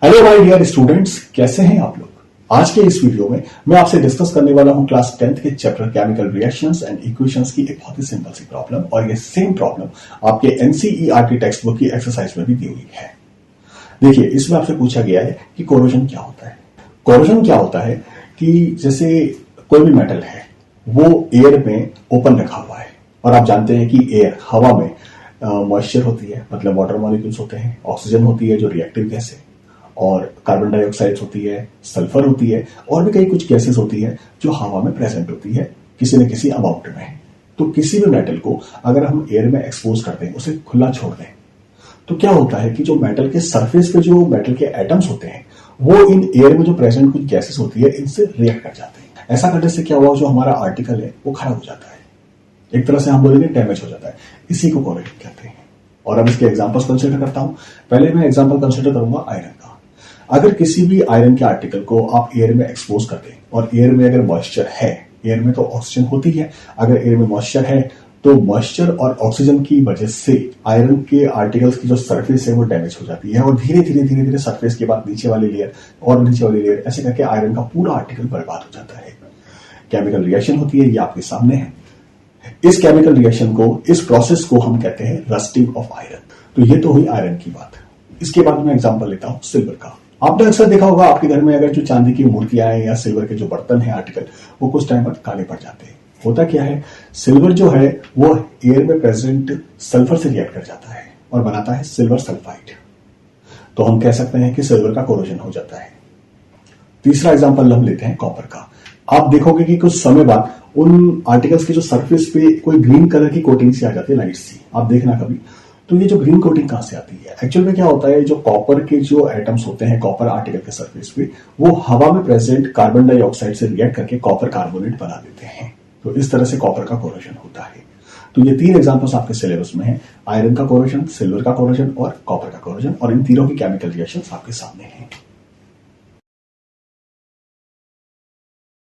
Hello my dear students, कैसे हैं आप लोग। आज के इस वीडियो में मैं आपसे डिस्कस करने वाला हूं क्लास 10th के chapter chemical reactions and equations की एक बहुत ही सिंपल सी प्रॉब्लम। और ये सेम प्रॉब्लम आपके एनसीईआरटी टेक्स्ट बुक की एक्सरसाइज में भी दी हुई है। देखिए, इसमें आपसे पूछा गया है कि कोरोजन क्या होता है। कोरोजन क्या होता है कि जैसे कोई भी मेटल है वो एयर में ओपन रखा हुआ है, और आप जानते हैं कि एयर हवा में मॉइस्चर होती है, मतलब वाटर मॉलिक्यूल्स होते हैं, ऑक्सीजन होती है जो रिएक्टिव गैस है, और कार्बन डाइऑक्साइड होती है, सल्फर होती है, और भी कई कुछ गैसेस होती है जो हवा में प्रेजेंट होती है किसी न किसी अमाउंट में। तो किसी भी मेटल को अगर हम एयर में एक्सपोज कर दें, उसे खुला छोड़ दें, तो क्या होता है कि जो मेटल के सरफेस पे जो मेटल के एटम्स होते हैं वो इन एयर में जो प्रेजेंट कुछ गैसेस होती है इनसे रिएक्ट कर जाते हैं। ऐसा करने से क्या हुआ, जो हमारा आर्टिकल है वो खराब हो जाता है, एक तरह से हम बोलेंगे डैमेज हो जाता है। इसी को कोरोजन कहते हैं। और अब इसके एग्जांपल्स कंसीडर करता हूं। पहले मैं एग्जांपल कंसीडर करूंगा आयरन का। अगर किसी भी आयरन के आर्टिकल को आप एयर में एक्सपोज कर दें, और एयर में अगर मॉइस्चर है, एयर में तो ऑक्सीजन होती है, अगर एयर में मॉइस्चर है तो मॉइस्चर और ऑक्सीजन की वजह से आयरन के आर्टिकल्स की जो सरफेस है वो डैमेज हो जाती है, और धीरे धीरे सरफेस के बाद नीचे वाली लेयर और नीचे वाली लेयर, ऐसे करके आयरन का पूरा आर्टिकल बर्बाद हो जाता है। केमिकल रिएक्शन होती है, ये आपके सामने है। इस केमिकल रिएक्शन को, इस प्रोसेस को हम कहते हैं रस्टिंग ऑफ आयरन। तो ये तो हुई आयरन की बात। इसके बाद मैं एग्जांपल लेता हूं सिल्वर का। आपने अक्सर देखा होगा आपके घर में अगर जो चांदी की मूर्तियां हैं या सिल्वर के जो बर्तन हैं आर्टिकल, वो कुछ टाइम बाद काले पड़ जाते हैं। होता क्या है, सिल्वर जो है वो एयर में प्रेजेंट सल्फर से रिएक्ट कर जाता है और बनाता है सिल्वर सल्फाइड। तो हम कह सकते हैं कि सिल्वर का कोरोजन हो जाता है। तीसरा एग्जांपल हम लेते हैं कॉपर का। आप देखोगे कि कुछ समय बाद उन आर्टिकल्स की जो सरफेस पे कोई ग्रीन कलर की कोटिंग सी आ जाती है, लाइट सी। आप देखना कभी। तो ये जो ग्रीन कोटिंग कहां से आती है, एक्चुअल में क्या होता है, जो कॉपर के जो एटम्स होते हैं कॉपर आर्टिकल के सरफेस पे, वो हवा में प्रेजेंट कार्बन डाइऑक्साइड से रिएक्ट करके कॉपर कार्बोनेट बना देते हैं। तो इस तरह से कॉपर का कोरोजन होता है। तो ये तीन एग्जांपल्स आपके सिलेबस में है, आयरन का कोरोजन, सिल्वर का कोरोजन और कॉपर का कोरोजन, और इन तीनों की केमिकल रिएक्शंस आपके सामने हैं।